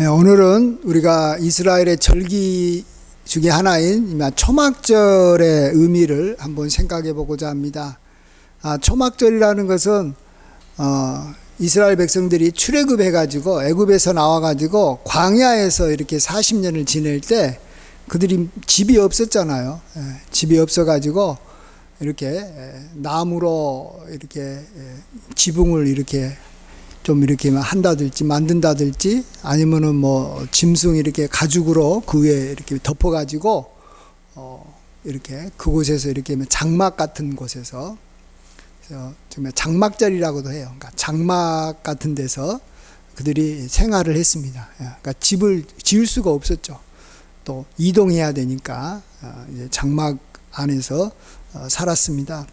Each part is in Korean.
오늘은 우리가 이스라엘의 절기 중에 하나인 초막절의 의미를 한번 생각해 보고자 합니다. 초막절이라는 것은 이스라엘 백성들이 출애굽해 가지고 애굽에서 나와 가지고 광야에서 이렇게 40년을 지낼 때 그들이 집이 없었잖아요. 집이 없어 가지고 이렇게 나무로 이렇게 지붕을 이렇게 좀 이렇게 한다든지 만든다든지 아니면은 뭐 짐승 이렇게 가죽으로 그 위에 이렇게 덮어가지고 이렇게 그곳에서 이렇게 장막 같은 곳에서 정말 장막절이라고도 해요. 그러니까 장막 같은 데서 그들이 생활을 했습니다. 그러니까 집을 지을 수가 없었죠. 또 이동해야 되니까 이제 장막 안에서 살았습니다.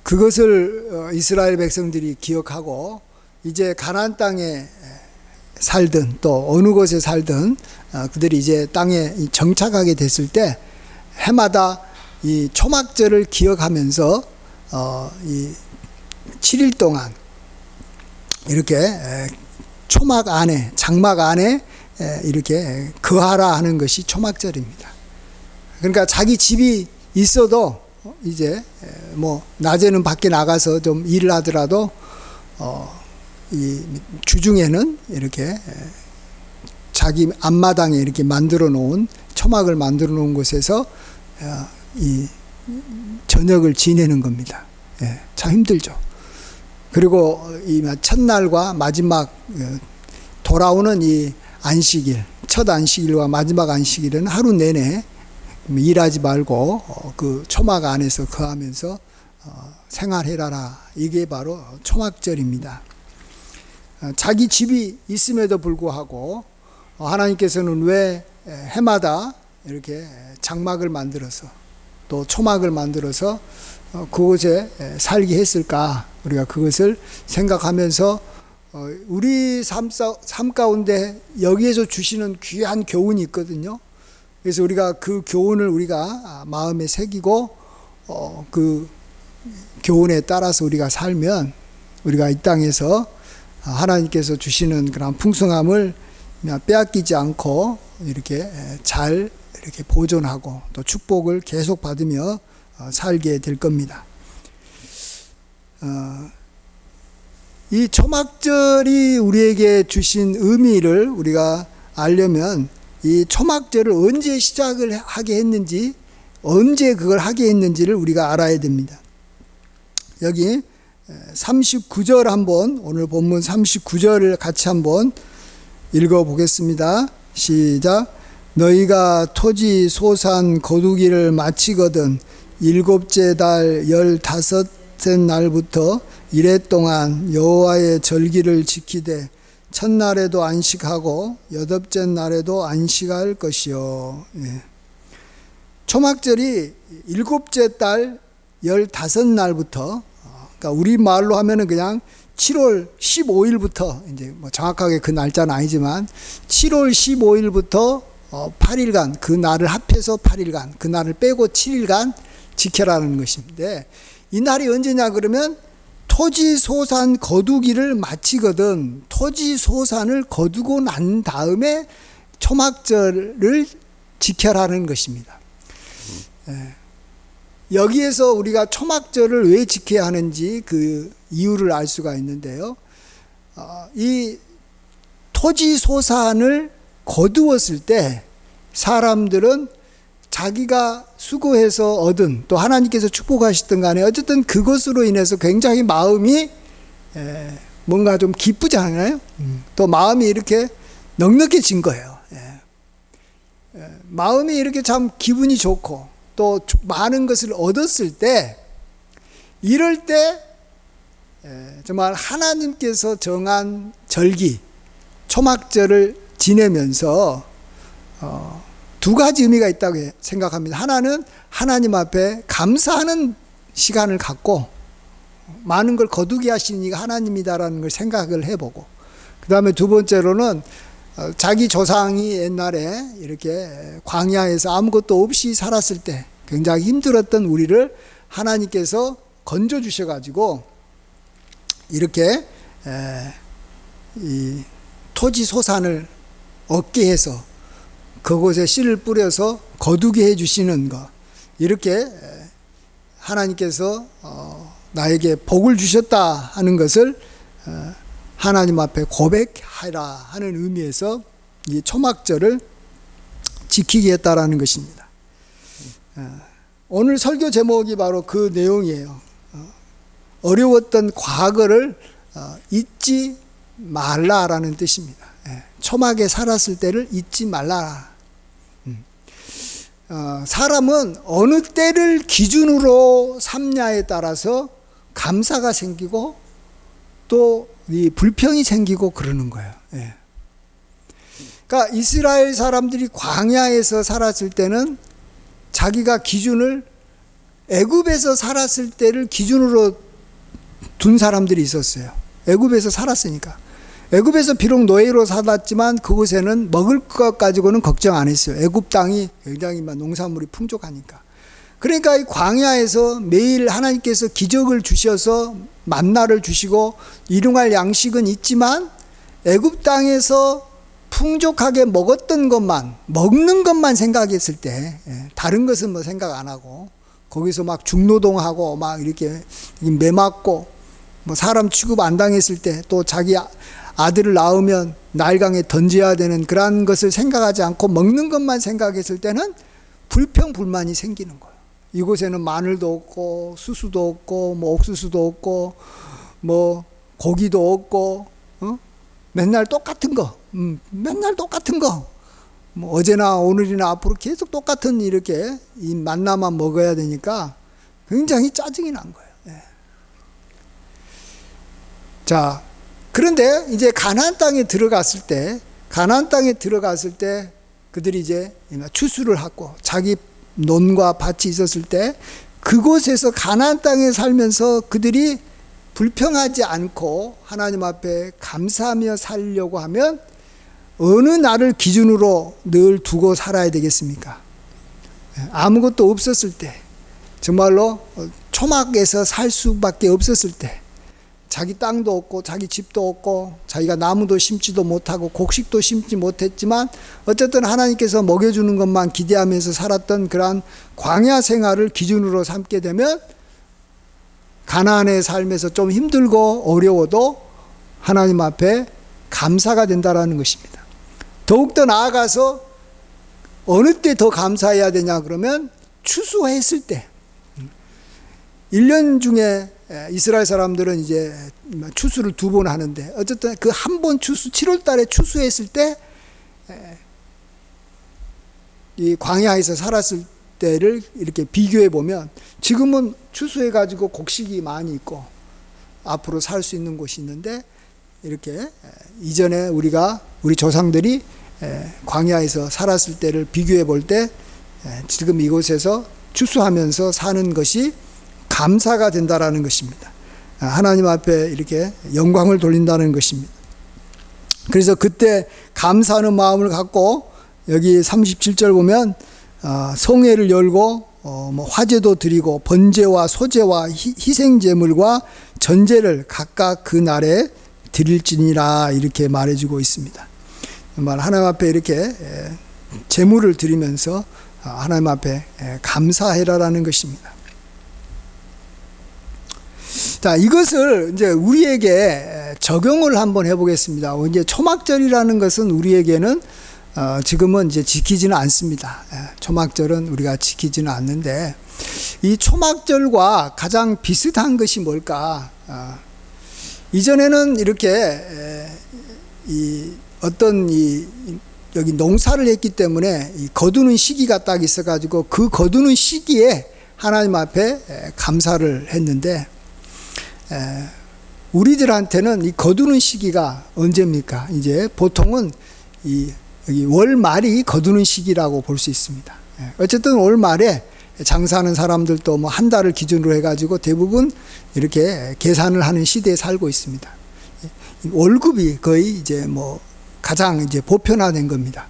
그것을 이스라엘 백성들이 기억하고 이제 가나안 땅에 살든 또 어느 곳에 살든 그들이 이제 땅에 정착하게 됐을 때 해마다 이 초막절을 기억하면서 이 7일 동안 이렇게 초막 안에 장막 안에 이렇게 거하라 하는 것이 초막절입니다. 그러니까 자기 집이 있어도 이제 뭐 낮에는 밖에 나가서 좀 일을 하더라도 이 주중에는 이렇게 자기 앞마당에 이렇게 만들어 놓은 초막을 만들어 놓은 곳에서 이 저녁을 지내는 겁니다. 참 힘들죠. 그리고 이 첫날과 마지막 돌아오는 이 안식일, 첫 안식일과 마지막 안식일은 하루 내내 일하지 말고 그 초막 안에서 거하면서 생활해라라. 이게 바로 초막절입니다. 자기 집이 있음에도 불구하고 하나님께서는 왜 해마다 이렇게 장막을 만들어서 또 초막을 만들어서 그곳에 살게 했을까? 우리가 그것을 생각하면서 우리 삶 가운데 여기에서 주시는 귀한 교훈이 있거든요. 그래서 우리가 그 교훈을 우리가 마음에 새기고 그 교훈에 따라서 우리가 살면 우리가 이 땅에서 하나님께서 주시는 그런 풍성함을 빼앗기지 않고 이렇게 잘 이렇게 보존하고 또 축복을 계속 받으며 살게 될 겁니다. 이 초막절이 우리에게 주신 의미를 우리가 알려면 이 초막절을 언제 시작을 하게 했는지, 언제 그걸 하게 했는지를 우리가 알아야 됩니다. 여기 39절 한번, 오늘 본문 39절을 같이 한번 읽어보겠습니다. 시작. 너희가 토지 소산 거두기를 마치거든 일곱째 달 15째 날부터 이래 동안 여호와의 절기를 지키되 첫날에도 안식하고 여덟째 날에도 안식할 것이요. 초막절이 일곱째 달 15날부터, 그러니까 우리 말로 하면은 그냥 7월 15일부터, 이제 뭐 정확하게 그 날짜는 아니지만 7월 15일부터 8일간, 그 날을 합해서 8일간, 그 날을 빼고 7일간 지켜라는 것인데, 이 날이 언제냐 그러면 토지 소산 거두기를 마치거든 토지 소산을 거두고 난 다음에 초막절을 지켜라는 것입니다. 여기에서 우리가 초막절을 왜 지켜야 하는지 그 이유를 알 수가 있는데요. 이 토지 소산을 거두었을 때 사람들은 자기가 수고해서 얻은, 또 하나님께서 축복하셨던 간에 어쨌든 그것으로 인해서 굉장히 마음이 뭔가 좀 기쁘지 않아요? 또 마음이 이렇게 넉넉해진 거예요. 마음이 이렇게 참 기분이 좋고 또 많은 것을 얻었을 때, 이럴 때 정말 하나님께서 정한 절기 초막절을 지내면서 두 가지 의미가 있다고 생각합니다. 하나는 하나님 앞에 감사하는 시간을 갖고 많은 걸 거두게 하시는 이가 하나님이다라는 걸 생각을 해보고, 그 다음에 두 번째로는 자기 조상이 옛날에 이렇게 광야에서 아무것도 없이 살았을 때 굉장히 힘들었던 우리를 하나님께서 건져주셔가지고 이렇게 이 토지 소산을 얻게 해서 그곳에 씨를 뿌려서 거두게 해주시는 것, 이렇게 하나님께서 나에게 복을 주셨다 하는 것을 하나님 앞에 고백하라 하는 의미에서 이 초막절을 지키게 했다라는 것입니다. 오늘 설교 제목이 바로 그 내용이에요. 어려웠던 과거를 잊지 말라라는 뜻입니다. 초막에 살았을 때를 잊지 말라. 사람은 어느 때를 기준으로 삼냐에 따라서 감사가 생기고 또 이 불평이 생기고 그러는 거예요. 그러니까 이스라엘 사람들이 광야에서 살았을 때는 자기가 기준을 애굽에서 살았을 때를 기준으로 둔 사람들이 있었어요. 애굽에서 살았으니까. 애굽에서 비록 노예로 살았지만 그곳에는 먹을 것 가지고는 걱정 안 했어요. 애굽 땅이 굉장히 농산물이 풍족하니까. 그러니까 이 광야에서 매일 하나님께서 기적을 주셔서 만나를 주시고 일용할 양식은 있지만 애굽 땅에서 풍족하게 먹었던 것만, 먹는 것만 생각했을 때, 다른 것은 뭐 생각 안 하고 거기서 막 중노동하고 막 이렇게 매 맞고 뭐 사람 취급 안 당했을 때, 또 자기 아들을 낳으면 나일강에 던져야 되는 그러한 것을 생각하지 않고 먹는 것만 생각했을 때는 불평 불만이 생기는 거예요. 이곳에는 마늘도 없고 수수도 없고 뭐 옥수수도 없고 뭐 고기도 없고 맨날 똑같은 거, 맨날 똑같은 거, 뭐 어제나 오늘이나 앞으로 계속 똑같은 이렇게 이 만나만 먹어야 되니까 굉장히 짜증이 난 거예요. 자, 그런데 이제 가나안 땅에 들어갔을 때 그들이 이제 추수를 하고 자기 논과 밭이 있었을 때 그곳에서 가나안 땅에 살면서 그들이 불평하지 않고 하나님 앞에 감사하며 살려고 하면 어느 날을 기준으로 늘 두고 살아야 되겠습니까? 아무것도 없었을 때, 정말로 초막에서 살 수밖에 없었을 때, 자기 땅도 없고 자기 집도 없고 자기가 나무도 심지도 못하고 곡식도 심지 못했지만 어쨌든 하나님께서 먹여주는 것만 기대하면서 살았던 그러한 광야 생활을 기준으로 삼게 되면 가나안의 삶에서 좀 힘들고 어려워도 하나님 앞에 감사가 된다라는 것입니다. 더욱더 나아가서 어느 때 더 감사해야 되냐 그러면 추수했을 때, 1년 중에 이스라엘 사람들은 이제 추수를 2번 하는데 어쨌든 그 한 번 추수, 7월 달에 추수했을 때 이 광야에서 살았을 때를 이렇게 비교해 보면 지금은 추수해 가지고 곡식이 많이 있고 앞으로 살 수 있는 곳이 있는데, 이렇게 이전에 우리 조상들이 광야에서 살았을 때를 비교해 볼 때 지금 이곳에서 추수하면서 사는 것이 감사가 된다라는 것입니다. 하나님 앞에 이렇게 영광을 돌린다는 것입니다. 그래서 그때 감사하는 마음을 갖고 여기 37절 보면 성회를 열고 뭐 화제도 드리고 번제와 소제와 희생제물과 전제를 각각 그 날에 드릴지니라 이렇게 말해주고 있습니다. 정말 하나님 앞에 이렇게 제물을 드리면서 하나님 앞에 감사해라라는 것입니다. 자, 이것을 이제 우리에게 적용을 한번 해보겠습니다. 이제 초막절이라는 것은 우리에게는 지금은 이제 지키지는 않습니다. 초막절은 우리가 지키지는 않는데, 이 초막절과 가장 비슷한 것이 뭘까? 이전에는 이렇게 여기 농사를 했기 때문에 이 거두는 시기가 딱 있어가지고 그 거두는 시기에 하나님 앞에 감사를 했는데, 우리들한테는 이 거두는 시기가 언제입니까? 이제 보통은 여기 월 말이 거두는 시기라고 볼 수 있습니다. 어쨌든 월 말에 장사하는 사람들도 뭐 한 달을 기준으로 해가지고 대부분 이렇게 계산을 하는 시대에 살고 있습니다. 월급이 거의 이제 뭐 가장 이제 보편화된 겁니다.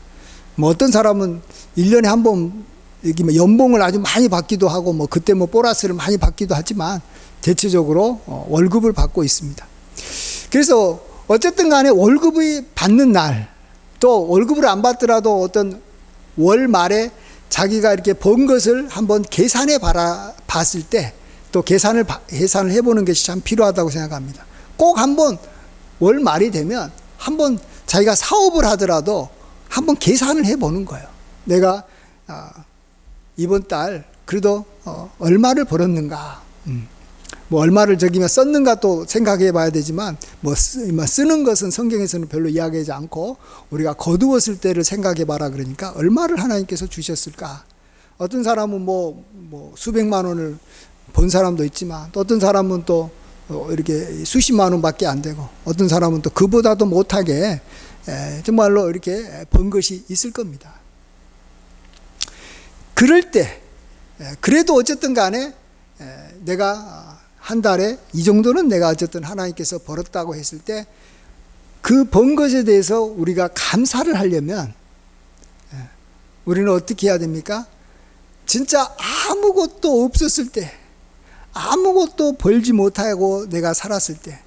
뭐 어떤 사람은 1년에 한 번 여기 뭐 연봉을 아주 많이 받기도 하고 뭐 그때 뭐 보너스를 많이 받기도 하지만 대체적으로 월급을 받고 있습니다. 그래서 어쨌든 간에 월급이 받는 날, 또 월급을 안 받더라도 어떤 월 말에 자기가 이렇게 번 것을 한번 계산해 봤을 때, 또 계산을 해보는 것이 참 필요하다고 생각합니다. 꼭 한번 월 말이 되면 한번 자기가 사업을 하더라도 한번 계산을 해보는 거예요. 내가 이번 달 그래도 얼마를 벌었는가, 뭐 얼마를 저기면 썼는가 또 생각해 봐야 되지만, 뭐 쓰는 것은 성경에서는 별로 이야기하지 않고 우리가 거두었을 때를 생각해 봐라 그러니까 얼마를 하나님께서 주셨을까. 어떤 사람은 뭐 수백만 원을 번 사람도 있지만, 또 어떤 사람은 또 이렇게 수십만 원밖에 안 되고, 어떤 사람은 또 그보다도 못하게 정말로 이렇게 번 것이 있을 겁니다. 그럴 때 그래도 어쨌든 간에 내가 한 달에 이 정도는 내가 어쨌든 하나님께서 벌었다고 했을 때, 그 번 것에 대해서 우리가 감사를 하려면 우리는 어떻게 해야 됩니까? 진짜 아무것도 없었을 때, 아무것도 벌지 못하고 내가 살았을 때,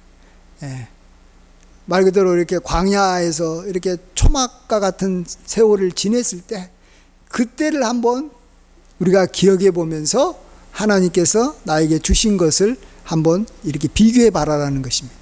말 그대로 이렇게 광야에서 이렇게 초막과 같은 세월을 지냈을 때, 그때를 한번 우리가 기억해 보면서 하나님께서 나에게 주신 것을 한번 이렇게 비교해 봐라라는 것입니다.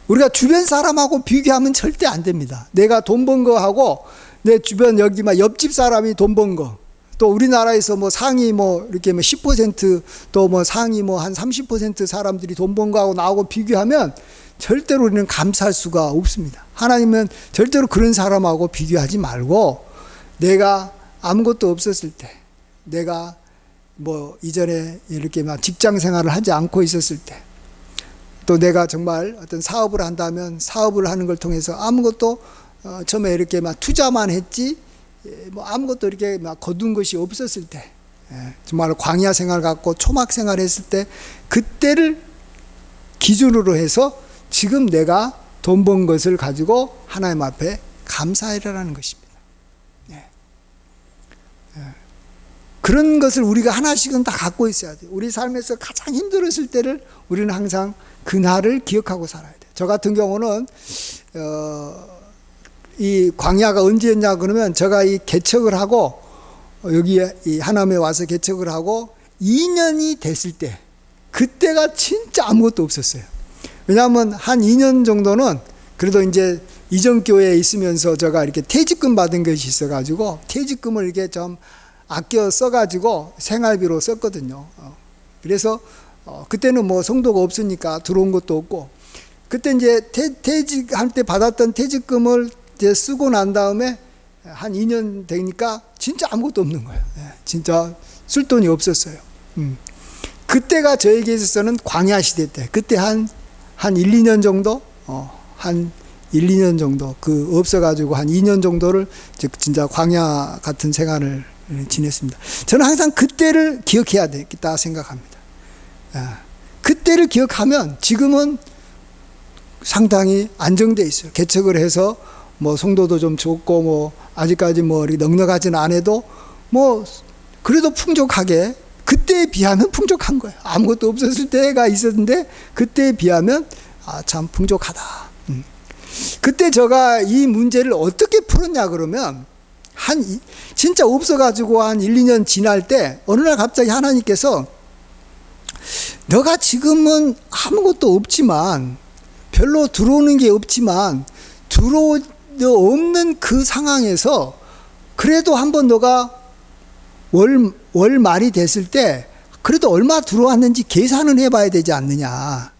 우리가 주변 사람하고 비교하면 절대 안 됩니다. 내가 돈 번 거하고 내 주변 여기 막 옆집 사람이 돈 번 거, 또 우리나라에서 뭐 상위 뭐 이렇게 뭐 10% 또 뭐 상위 뭐 한 30% 사람들이 돈 번 거하고 나하고 비교하면 절대로 우리는 감사할 수가 없습니다. 하나님은 절대로 그런 사람하고 비교하지 말고, 내가 아무것도 없었을 때, 내가 뭐 이전에 이렇게 막 직장 생활을 하지 않고 있었을 때, 또 내가 정말 어떤 사업을 한다면 사업을 하는 걸 통해서 아무것도 처음에 이렇게 막 투자만 했지 뭐 아무것도 이렇게 막 거둔 것이 없었을 때, 정말 광야 생활 갖고 초막 생활 했을 때, 그때를 기준으로 해서 지금 내가 돈 번 것을 가지고 하나님 앞에 감사해라라는 것입니다. 그런 것을 우리가 하나씩은 다 갖고 있어야 돼요. 우리 삶에서 가장 힘들었을 때를 우리는 항상 그날을 기억하고 살아야 돼요. 저 같은 경우는 이 광야가 언제였냐 그러면, 제가 이 개척을 하고 여기 이 하남에 와서 개척을 하고 2년이 됐을 때, 그때가 진짜 아무것도 없었어요. 왜냐하면 한 2년 정도는 그래도 이제 이전 교회에 있으면서 제가 이렇게 퇴직금 받은 것이 있어가지고 퇴직금을 이렇게 좀 아껴 써가지고 생활비로 썼거든요. 그래서 그때는 뭐 성도가 없으니까 들어온 것도 없고, 그때 이제 퇴직할 때 받았던 퇴직금을 이제 쓰고 난 다음에 한 2년 되니까 진짜 아무것도 없는 거예요. 진짜 쓸 돈이 없었어요. 그때가 저에게 있어서는 광야 시대 때, 그때 한 1, 2년 정도, 한 1, 2년 정도 그 없어가지고 한 2년 정도를 진짜 광야 같은 생활을 지냈습니다. 저는 항상 그때를 기억해야 되겠다 생각합니다. 그때를 기억하면 지금은 상당히 안정돼 있어요. 개척을 해서 뭐 성도도 좀 적고 뭐 아직까지 뭐 넉넉하지는 않아도 뭐 그래도 풍족하게, 그때에 비하면 풍족한 거예요. 아무것도 없었을 때가 있었는데 그때에 비하면 참 풍족하다. 그때 제가 이 문제를 어떻게 풀었냐 그러면, 진짜 없어가지고 한 1, 2년 지날 때 어느 날 갑자기 하나님께서, 너가 지금은 아무것도 없지만, 별로 들어오는 게 없지만, 없는 그 상황에서 그래도 한번 너가 월 말이 됐을 때 그래도 얼마 들어왔는지 계산을 해봐야 되지 않느냐.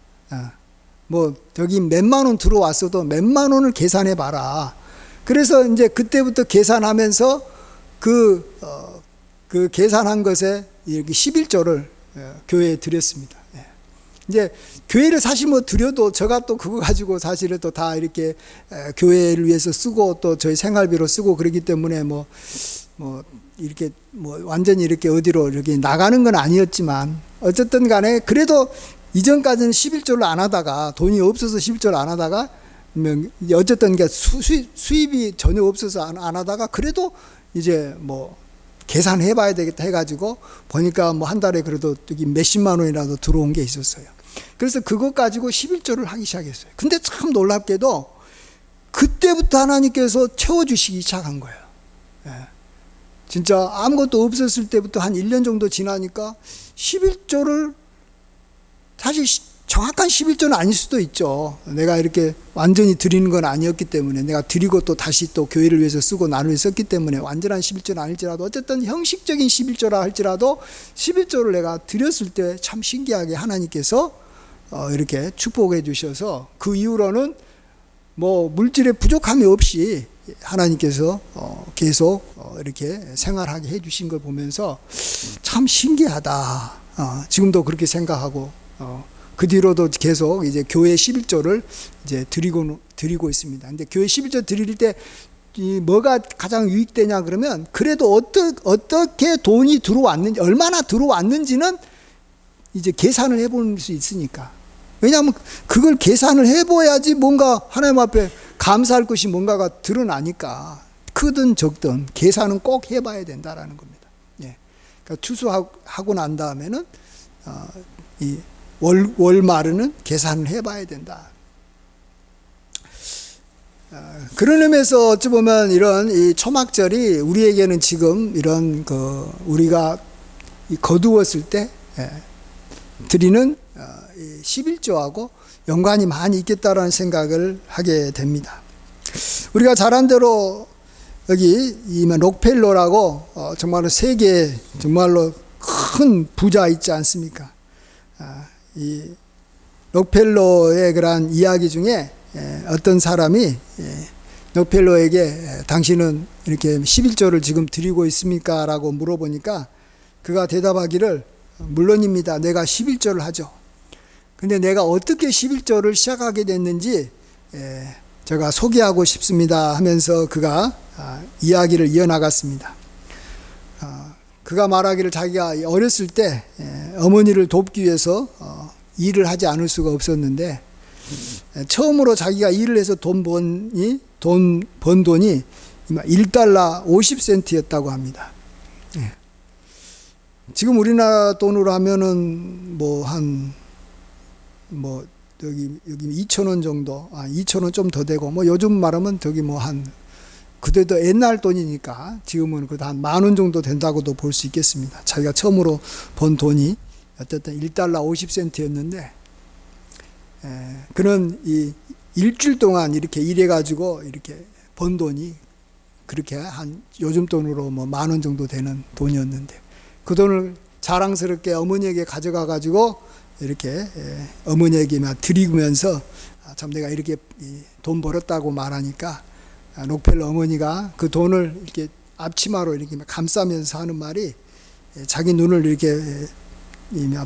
뭐 저기 몇만 원 들어왔어도 몇만 원을 계산해 봐라. 그래서 이제 그때부터 계산하면서 그 계산한 것에 이렇게 11조를 교회에 드렸습니다. 이제 교회를 사실 뭐 드려도 제가 또 그거 가지고 사실은 또 다 이렇게 교회를 위해서 쓰고 또 저희 생활비로 쓰고 그러기 때문에 뭐 이렇게 뭐 완전히 이렇게 어디로 이렇게 나가는 건 아니었지만, 어쨌든 간에 그래도 이전까지는 11조를 안 하다가, 돈이 없어서 11조를 안 하다가, 어쨌든 수입이 전혀 없어서 안 하다가 그래도 이제 뭐 계산해 봐야 되겠다 해가지고 보니까 뭐 한 달에 그래도 몇십만 원이라도 들어온 게 있었어요. 그래서 그것 가지고 11조를 하기 시작했어요. 근데 참 놀랍게도 그때부터 하나님께서 채워주시기 시작한 거예요. 예. 진짜 아무것도 없었을 때부터 한 1년 정도 지나니까 11조를, 사실 정확한 11조는 아닐 수도 있죠. 내가 이렇게 완전히 드리는 건 아니었기 때문에, 내가 드리고 또 다시 또 교회를 위해서 쓰고 나를 위해서 썼기 때문에 완전한 11조는 아닐지라도, 어쨌든 형식적인 11조라 할지라도 11조를 내가 드렸을 때 참 신기하게 하나님께서 이렇게 축복해 주셔서, 그 이후로는 뭐 물질의 부족함이 없이 하나님께서 계속 이렇게 생활하게 해 주신 걸 보면서 참 신기하다. 지금도 그렇게 생각하고, 그 뒤로도 계속 이제 교회 11조를 이제 드리고 있습니다. 근데 교회 11조 드릴 때 뭐가 가장 유익되냐 그러면, 그래도 어떻게 돈이 들어왔는지, 얼마나 들어왔는지는 이제 계산을 해볼 수 있으니까. 왜냐하면 그걸 계산을 해봐야지 뭔가 하나님 앞에 감사할 것이 뭔가가 드러나니까, 크든 적든 계산은 꼭 해봐야 된다라는 겁니다. 예. 그러니까 추수하고 난 다음에는 이 월말에는 계산을 해봐야 된다. 그런 의미에서 어찌 보면 이런 이 초막절이 우리에게는 지금 이런 우리가 거두었을 때 드리는 11조하고 연관이 많이 있겠다라는 생각을 하게 됩니다. 우리가 잘 안 대로 여기 록펠러라고 정말로 세계에 정말로 큰 부자 있지 않습니까? 이 록펠러의 그러한 이야기 중에 어떤 사람이 록펠러에게 당신은 이렇게 11조를 지금 드리고 있습니까? 라고 물어보니까 그가 대답하기를, 물론입니다. 내가 11조를 하죠. 근데 내가 어떻게 11조를 시작하게 됐는지 제가 소개하고 싶습니다 하면서 그가 이야기를 이어나갔습니다. 그가 말하기를 자기가 어렸을 때 어머니를 돕기 위해서 일을 하지 않을 수가 없었는데, 처음으로 자기가 일을 해서 돈 번 돈이 $1 50센트였다고 합니다. 지금 우리나라 돈으로 하면은 여기 2,000원 정도, 2,000원 좀 더 되고, 요즘 말하면 그때도 옛날 돈이니까 지금은 한 10,000원 정도 된다고도 볼 수 있겠습니다. 자기가 처음으로 번 돈이 어쨌든 $1 50센트였는데, 그는 이 일주일 동안 이렇게 일해가지고 이렇게 번 돈이 그렇게 한 요즘 돈으로 10,000원 정도 되는 돈이었는데, 그 돈을 자랑스럽게 어머니에게 가져가가지고 이렇게 어머니에게 드리면서 참 내가 이렇게 돈 벌었다고 말하니까, 록펠러 어머니가 그 돈을 이렇게 앞치마로 이렇게 감싸면서 하는 말이, 자기 눈을 이렇게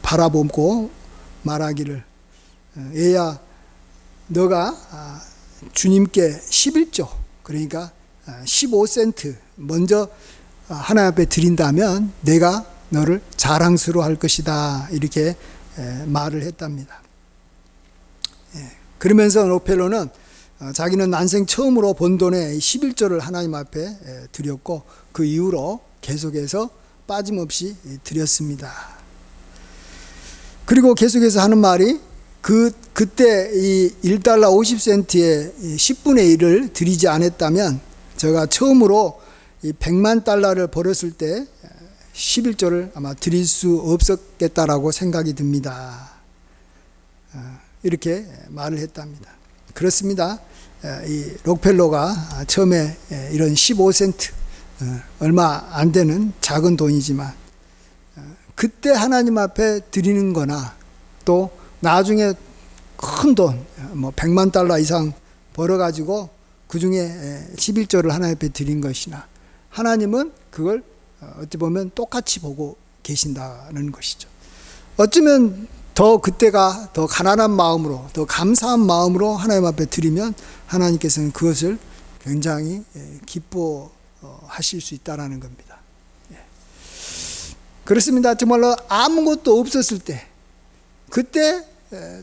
바라보고 말하기를, 얘야, 너가 주님께 11조, 그러니까 15센트 먼저 하나님 앞에 드린다면 내가 너를 자랑스러워할 것이다, 이렇게 말을 했답니다. 그러면서 록펠러는 자기는 난생 처음으로 번 돈의 11조를 하나님 앞에 드렸고, 그 이후로 계속해서 빠짐없이 드렸습니다. 그리고 계속해서 하는 말이, 그때 이 $1 50센트의 10분의 1을 드리지 않았다면 제가 처음으로 이 $1,000,000를 벌었을 때 11조를 아마 드릴 수 없었겠다라고 생각이 듭니다. 이렇게 말을 했답니다. 그렇습니다. 이 록펠러가 처음에 이런 15센트, 얼마 안 되는 작은 돈이지만, 그때 하나님 앞에 드리는 거나 또 나중에 큰 돈, $1,000,000 이상 벌어가지고 그 중에 11조를 하나님 앞에 드린 것이나, 하나님은 그걸 어찌 보면 똑같이 보고 계신다는 것이죠. 어쩌면 더 그때가 더 가난한 마음으로, 더 감사한 마음으로 하나님 앞에 드리면 하나님께서는 그것을 굉장히 기뻐하실 수 있다는 겁니다. 그렇습니다. 정말로 아무것도 없었을 때, 그때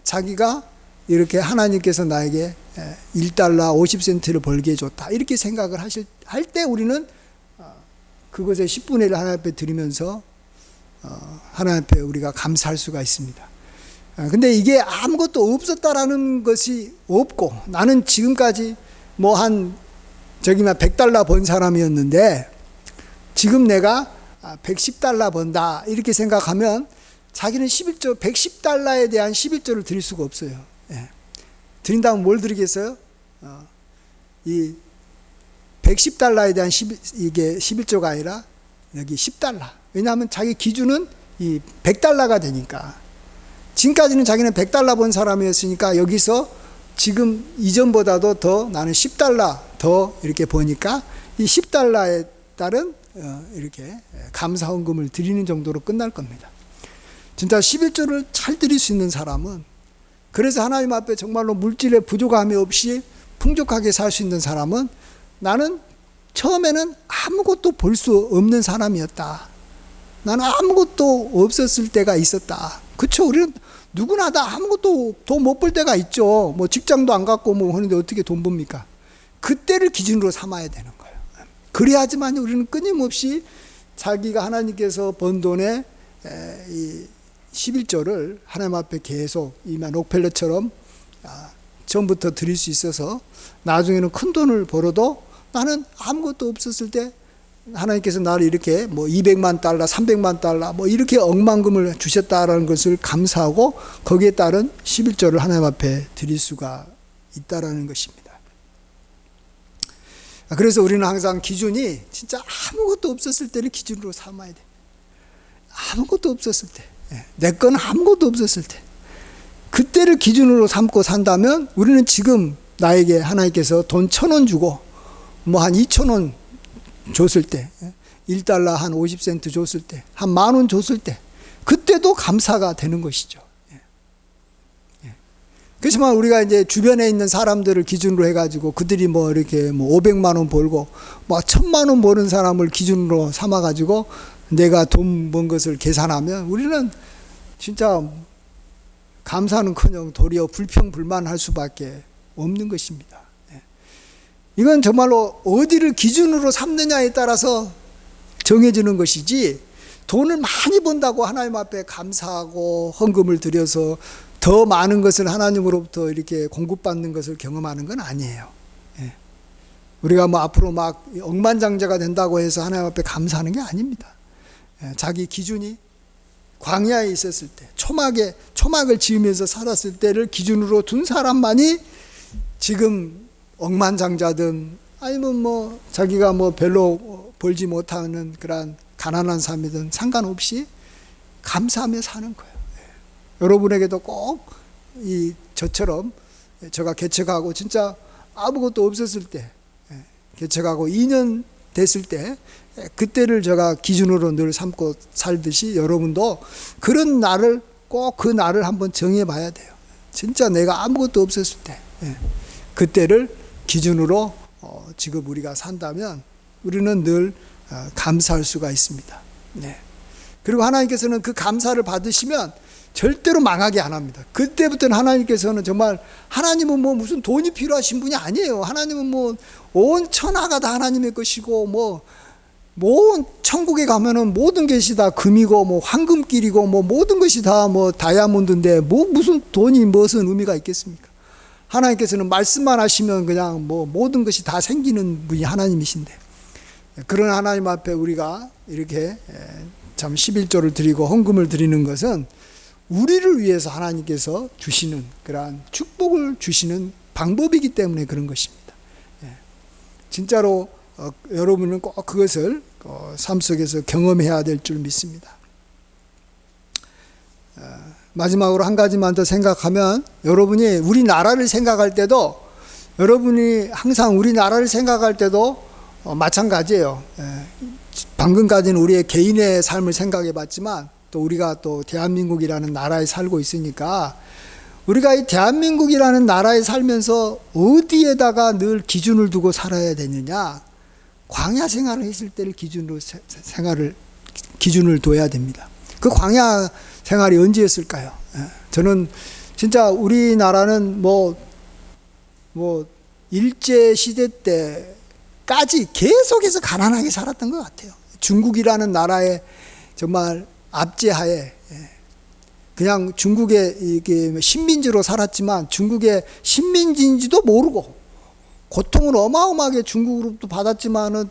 자기가 이렇게 하나님께서 나에게 $1 50센트를 벌게 해줬다, 이렇게 생각을 할 때 우리는 그것의 10분의 1을 하나님 앞에 드리면서 하나님 앞에 우리가 감사할 수가 있습니다. 근데 이게 아무것도 없었다라는 것이 없고, 나는 지금까지 뭐 한 저기만 $100 번 사람이었는데 지금 내가 $110 번다 이렇게 생각하면 자기는 11조, $110에 대한 11조를 드릴 수가 없어요. 예. 드린다면 뭘 드리겠어요? 이 $110에 대한 이게 11조가 아니라 여기 $10. 왜냐하면 자기 기준은 이 $100가 되니까. 지금까지는 자기는 $100 번 사람이었으니까 여기서 지금 이전보다도 더 나는 $10 더 이렇게 보니까 이 $10에 따른 이렇게 감사헌금을 드리는 정도로 끝날 겁니다. 진짜 11조를 잘 드릴 수 있는 사람은, 그래서 하나님 앞에 정말로 물질의 부족함이 없이 풍족하게 살 수 있는 사람은, 나는 처음에는 아무것도 볼 수 없는 사람이었다. 나는 아무것도 없었을 때가 있었다. 그렇죠? 우리는 누구나 다 아무것도 돈 못 벌 때가 있죠. 뭐 직장도 안 갖고 뭐 하는데 어떻게 돈 법니까? 그때를 기준으로 삼아야 되는 거예요. 그래야지만 우리는 끊임없이 자기가 하나님께서 번 돈의 이 11조를 하나님 앞에 계속 이만 록펠러처럼 처음부터 드릴 수 있어서 나중에는 큰 돈을 벌어도 나는 아무것도 없었을 때 하나님께서 나를 이렇게 뭐 $200만, $300만 뭐 이렇게 억만금을 주셨다라는 것을 감사하고 거기에 따른 11조를 하나님 앞에 드릴 수가 있다라는 것입니다. 그래서 우리는 항상 기준이 진짜 아무것도 없었을 때를 기준으로 삼아야 돼. 아무것도 없었을 때, 내 건 아무것도 없었을 때, 그때를 기준으로 삼고 산다면 우리는 지금 나에게 하나님께서 돈 1,000원 주고 뭐 한 2,000원 줬을 때, $1 한 50센트 줬을 때, 한 10,000원 줬을 때, 그때도 감사가 되는 것이죠. 그렇지만 우리가 이제 주변에 있는 사람들을 기준으로 해가지고 그들이 뭐 이렇게 뭐 500만 원 벌고 뭐 1,000만 원 버는 사람을 기준으로 삼아가지고 내가 돈 번 것을 계산하면 우리는 진짜 감사는커녕 도리어 불평불만할 수밖에 없는 것입니다. 이건 정말로 어디를 기준으로 삼느냐에 따라서 정해지는 것이지, 돈을 많이 번다고 하나님 앞에 감사하고 헌금을 드려서 더 많은 것을 하나님으로부터 이렇게 공급받는 것을 경험하는 건 아니에요. 우리가 뭐 앞으로 막 억만장자가 된다고 해서 하나님 앞에 감사하는 게 아닙니다. 자기 기준이 광야에 있었을 때, 초막을 지으면서 살았을 때를 기준으로 둔 사람만이 지금 억만장자든 아니면 뭐 자기가 뭐 별로 벌지 못하는 그런 가난한 삶이든 상관없이 감사하며 사는 거예요. 여러분에게도 꼭 저처럼 제가 개척하고 진짜 아무것도 없었을 때, 개척하고 2년 됐을 때 그때를 제가 기준으로 늘 삼고 살듯이 여러분도 그런 날을 꼭 그 날을 한번 정해 봐야 돼요. 진짜 내가 아무것도 없었을 때 그때를 기준으로 지금 우리가 산다면 우리는 늘 감사할 수가 있습니다. 그리고 하나님께서는 그 감사를 받으시면 절대로 망하게 안 합니다. 그때부터는 하나님께서는 정말, 하나님은 뭐 무슨 돈이 필요하신 분이 아니에요. 하나님은 뭐 온 천하가 다 하나님의 것이고 뭐 천국에 가면은 모든 것이 다 금이고 뭐 황금길이고 뭐 모든 것이 다 뭐 다이아몬드인데 뭐 무슨 돈이 무슨 의미가 있겠습니까? 하나님께서는 말씀만 하시면 그냥 뭐 모든 것이 다 생기는 분이 하나님이신데, 그런 하나님 앞에 우리가 이렇게 참 11조를 드리고 헌금을 드리는 것은 우리를 위해서 하나님께서 주시는 그러한 축복을 주시는 방법이기 때문에 그런 것입니다. 진짜로 여러분은 꼭 그것을 삶 속에서 경험해야 될 줄 믿습니다. 마지막으로 한 가지만 더 생각하면, 여러분이 우리나라를 생각할 때도, 여러분이 항상 우리나라를 생각할 때도 마찬가지예요. 방금까지는 우리의 개인의 삶을 생각해 봤지만 또 우리가 또 대한민국이라는 나라에 살고 있으니까, 우리가 이 대한민국이라는 나라에 살면서 어디에다가 늘 기준을 두고 살아야 되느냐? 광야 생활을 했을 때를 기준으로 기준을 둬야 됩니다. 그 광야 생활이 언제였을까요? 저는 진짜 우리나라는 뭐 일제 시대 때까지 계속해서 가난하게 살았던 것 같아요. 중국이라는 나라의 정말 압제하에 그냥 중국의 이게 식민지로 살았지만 중국의 식민지인지도 모르고 고통을 어마어마하게 중국으로부터 받았지만은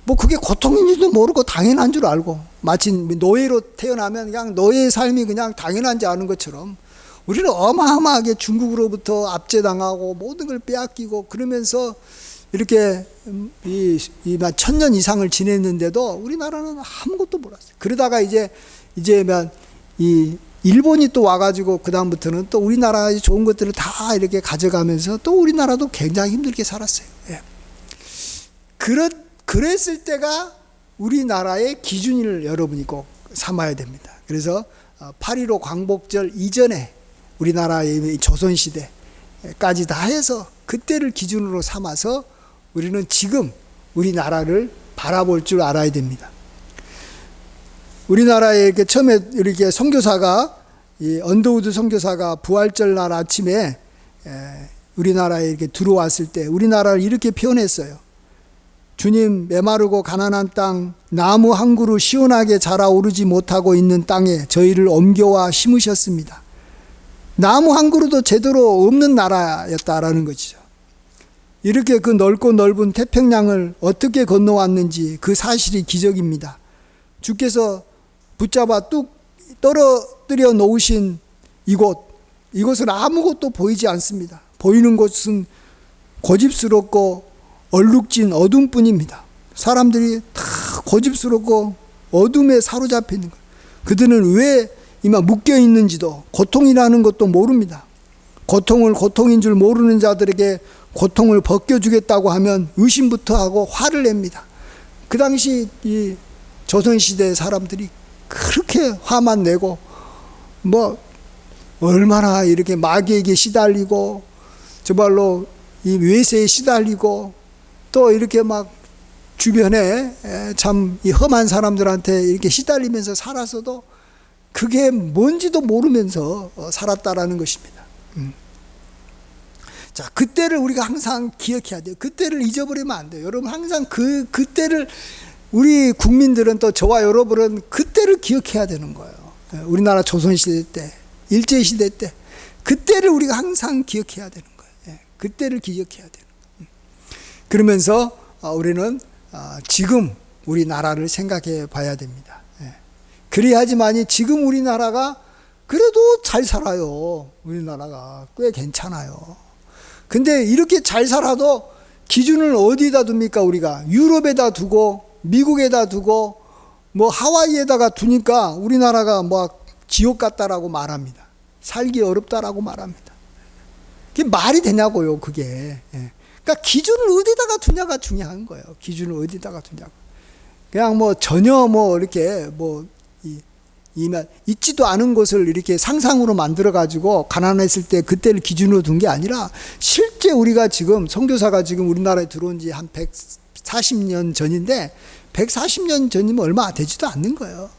뭐 그게 고통인지도 모르고 당연한 줄 알고, 마치 노예로 태어나면 그냥 노예의 삶이 그냥 당연한지 아는 것처럼 우리는 어마어마하게 중국으로부터 압제당하고 모든 걸 빼앗기고 그러면서 이렇게 이 1000년 이상을 지냈는데도 우리나라는 아무것도 몰랐어요. 그러다가 이제 이 일본이 또 와가지고 그다음부터는 또 우리나라의 좋은 것들을 다 이렇게 가져가면서 또 우리나라도 굉장히 힘들게 살았어요. 예. 그랬을 때가 우리나라의 기준을 여러분이 꼭 삼아야 됩니다. 그래서 8.15 광복절 이전에 우리나라의 조선시대까지 다 해서 그때를 기준으로 삼아서 우리는 지금 우리나라를 바라볼 줄 알아야 됩니다. 우리나라에 이렇게 처음에 이렇게 선교사가, 이 언더우드 선교사가 부활절 날 아침에 우리나라에 이렇게 들어왔을 때 우리나라를 이렇게 표현했어요. 주님, 메마르고 가난한 땅, 나무 한 그루 시원하게 자라오르지 못하고 있는 땅에 저희를 옮겨와 심으셨습니다. 나무 한 그루도 제대로 없는 나라였다라는 것이죠. 이렇게 그 넓고 넓은 태평양을 어떻게 건너왔는지 그 사실이 기적입니다. 주께서 붙잡아 뚝 떨어뜨려 놓으신 이곳은 아무것도 보이지 않습니다. 보이는 곳은 고집스럽고 얼룩진 어둠뿐입니다. 사람들이 다 고집스럽고 어둠에 사로잡혀 있는 거예요. 그들은 왜 이만 묶여 있는지도, 고통이라는 것도 모릅니다. 고통을 고통인 줄 모르는 자들에게 고통을 벗겨주겠다고 하면 의심부터 하고 화를 냅니다. 그 당시 이 조선시대 사람들이 그렇게 화만 내고 뭐 얼마나 이렇게 마귀에게 시달리고 정말로 이 외세에 시달리고 또 이렇게 막 주변에 참 이 험한 사람들한테 이렇게 시달리면서 살아서도 그게 뭔지도 모르면서 살았다라는 것입니다. 자, 그때를 우리가 항상 기억해야 돼요. 그때를 잊어버리면 안 돼요. 여러분 항상 그때를, 우리 국민들은 또 저와 여러분은 그때를 기억해야 되는 거예요. 우리나라 조선시대 때, 일제시대 때 그때를 우리가 항상 기억해야 되는 거예요. 그때를 기억해야 돼요. 그러면서 우리는 지금 우리나라를 생각해 봐야 됩니다. 그래야지만이 지금 우리나라가 그래도 잘 살아요. 우리나라가 꽤 괜찮아요. 근데 이렇게 잘 살아도 기준을 어디다 둡니까? 우리가 유럽에다 두고 미국에다 두고 뭐 하와이에다가 두니까 우리나라가 뭐 지옥 같다라고 말합니다. 살기 어렵다라고 말합니다. 그게 말이 되냐고요, 그게. 그러니까 기준을 어디다가 두냐가 중요한 거예요. 기준을 어디다가 두냐고. 그냥 뭐 전혀 뭐 이렇게 뭐 있지도 않은 것을 이렇게 상상으로 만들어 가지고 가난했을 때 그때를 기준으로 둔 게 아니라 실제 우리가 지금 선교사가 지금 우리나라에 들어온 지 한 140년 전인데 140년 전이면 얼마 되지도 않는 거예요.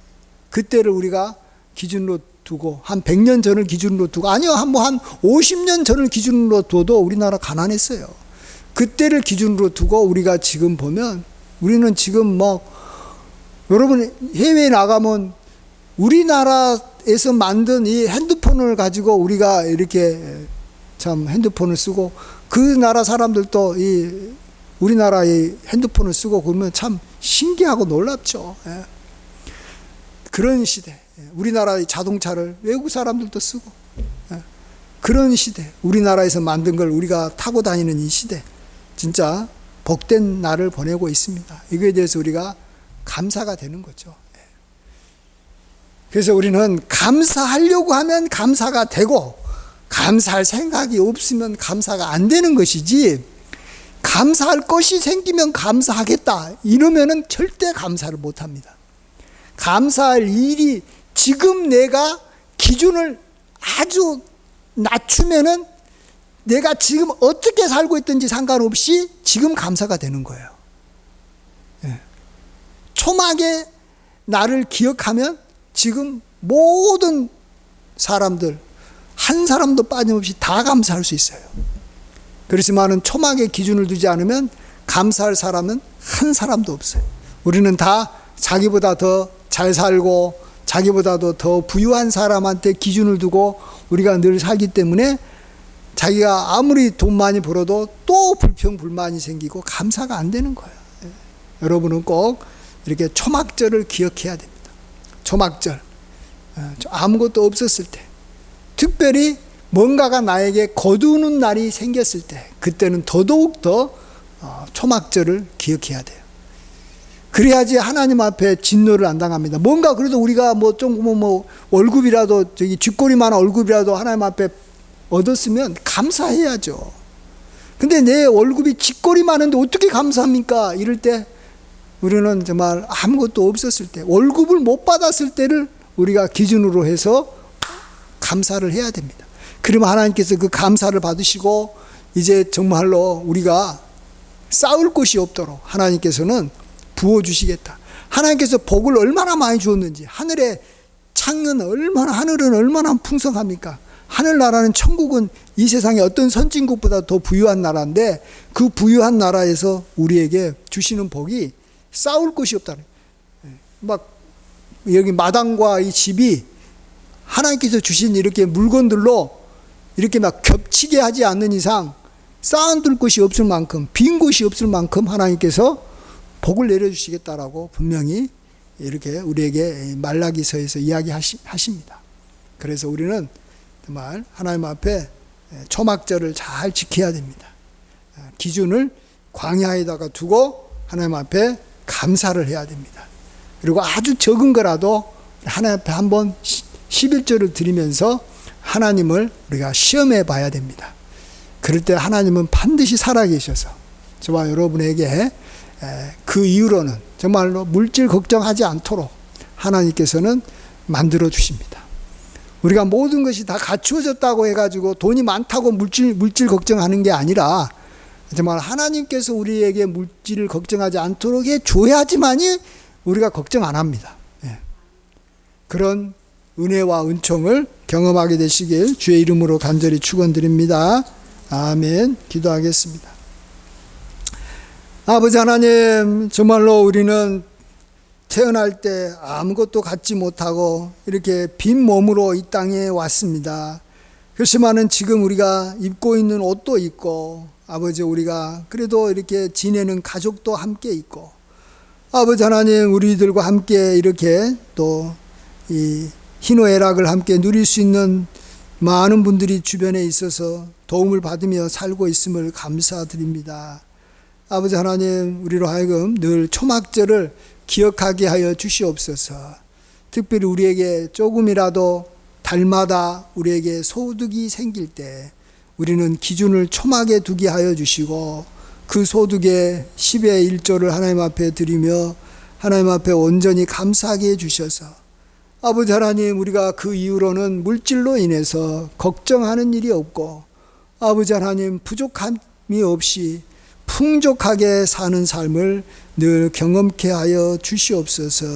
그때를 우리가 기준으로 두고 한 100년 전을 기준으로 두고, 아니요, 한 50년 전을 기준으로 둬도 우리나라 가난했어요. 그때를 기준으로 두고 우리가 지금 보면 우리는 지금 뭐 여러분 해외에 나가면 우리나라에서 만든 이 핸드폰을 가지고 우리가 이렇게 참 핸드폰을 쓰고 그 나라 사람들도 이 우리나라의 핸드폰을 쓰고 그러면 참 신기하고 놀랍죠. 그런 시대, 우리나라의 자동차를 외국 사람들도 쓰고 그런 시대, 우리나라에서 만든 걸 우리가 타고 다니는 이 시대, 진짜 복된 날을 보내고 있습니다. 이거에 대해서 우리가 감사가 되는 거죠. 그래서 우리는 감사하려고 하면 감사가 되고 감사할 생각이 없으면 감사가 안 되는 것이지, 감사할 것이 생기면 감사하겠다 이러면은 절대 감사를 못 합니다. 감사할 일이, 지금 내가 기준을 아주 낮추면은 내가 지금 어떻게 살고 있든지 상관없이 지금 감사가 되는 거예요. 초막에 나를 기억하면 지금 모든 사람들 한 사람도 빠짐없이 다 감사할 수 있어요. 그렇지만은 초막에 기준을 두지 않으면 감사할 사람은 한 사람도 없어요. 우리는 다 자기보다 더 잘 살고 자기보다도 더 부유한 사람한테 기준을 두고 우리가 늘 살기 때문에 자기가 아무리 돈 많이 벌어도 또 불평불만이 생기고 감사가 안 되는 거예요. 여러분은 꼭 이렇게 초막절을 기억해야 됩니다. 초막절. 아무것도 없었을 때, 특별히 뭔가가 나에게 거두는 날이 생겼을 때, 그때는 더더욱 더 초막절을 기억해야 돼요. 그래야지 하나님 앞에 진노를 안 당합니다. 뭔가 그래도 우리가 월급이라도, 쥐꼬리만한 월급이라도 하나님 앞에 얻었으면 감사해야죠. 근데 내 월급이 쥐꼬리 많은데 어떻게 감사합니까? 이럴 때 우리는 정말 아무것도 없었을 때, 월급을 못 받았을 때를 우리가 기준으로 해서 감사를 해야 됩니다. 그러면 하나님께서 그 감사를 받으시고 이제 정말로 우리가 싸울 곳이 없도록 하나님께서는 부어주시겠다. 하나님께서 복을 얼마나 많이 주었는지, 하늘은 얼마나 풍성합니까? 하늘나라는, 천국은 이 세상의 어떤 선진국보다 더 부유한 나라인데, 그 부유한 나라에서 우리에게 주시는 복이 싸울 곳이 없다는, 여기 마당과 이 집이 하나님께서 주신 이렇게 물건들로 이렇게 겹치게 하지 않는 이상 쌓아둘 곳이 없을 만큼, 빈 곳이 없을 만큼 하나님께서 복을 내려주시겠다라고 분명히 이렇게 우리에게 말라기서에서 이야기하십니다. 그래서 우리는 정말 하나님 앞에 초막절을 잘 지켜야 됩니다. 기준을 광야에다가 두고 하나님 앞에 감사를 해야 됩니다. 그리고 아주 적은 거라도 하나님 앞에 한번 11조를 드리면서 하나님을 우리가 시험해 봐야 됩니다. 그럴 때 하나님은 반드시 살아계셔서 저와 여러분에게 그 이후로는 정말로 물질 걱정하지 않도록 하나님께서는 만들어 주십니다. 우리가 모든 것이 다 갖추어졌다고 해가지고 돈이 많다고 물질 걱정하는 게 아니라, 정말 하나님께서 우리에게 물질을 걱정하지 않도록 해줘야지만이 우리가 걱정 안 합니다. 그런 은혜와 은총을 경험하게 되시길 주의 이름으로 간절히 축원드립니다. 아멘. 기도하겠습니다. 아버지 하나님, 정말로 우리는 태어날 때 아무것도 갖지 못하고 이렇게 빈 몸으로 이 땅에 왔습니다. 그렇지만은 지금 우리가 입고 있는 옷도 있고, 아버지 우리가 그래도 이렇게 지내는 가족도 함께 있고, 아버지 하나님, 우리들과 함께 이렇게 또 이 희노애락을 함께 누릴 수 있는 많은 분들이 주변에 있어서 도움을 받으며 살고 있음을 감사드립니다. 아버지 하나님, 우리로 하여금 늘 초막절을 기억하게 하여 주시옵소서. 특별히 우리에게 조금이라도 달마다 우리에게 소득이 생길 때 우리는 기준을 초막에 두게 하여 주시고, 그 소득의 10의 1조를 하나님 앞에 드리며 하나님 앞에 온전히 감사하게 해주셔서, 아버지 하나님, 우리가 그 이후로는 물질로 인해서 걱정하는 일이 없고, 아버지 하나님, 부족함이 없이 풍족하게 사는 삶을 늘 경험케 하여 주시옵소서.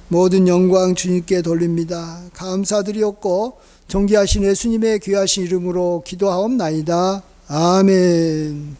모든 영광 주님께 돌립니다. 감사드리옵고 존귀하신 예수님의 귀하신 이름으로 기도하옵나이다. 아멘.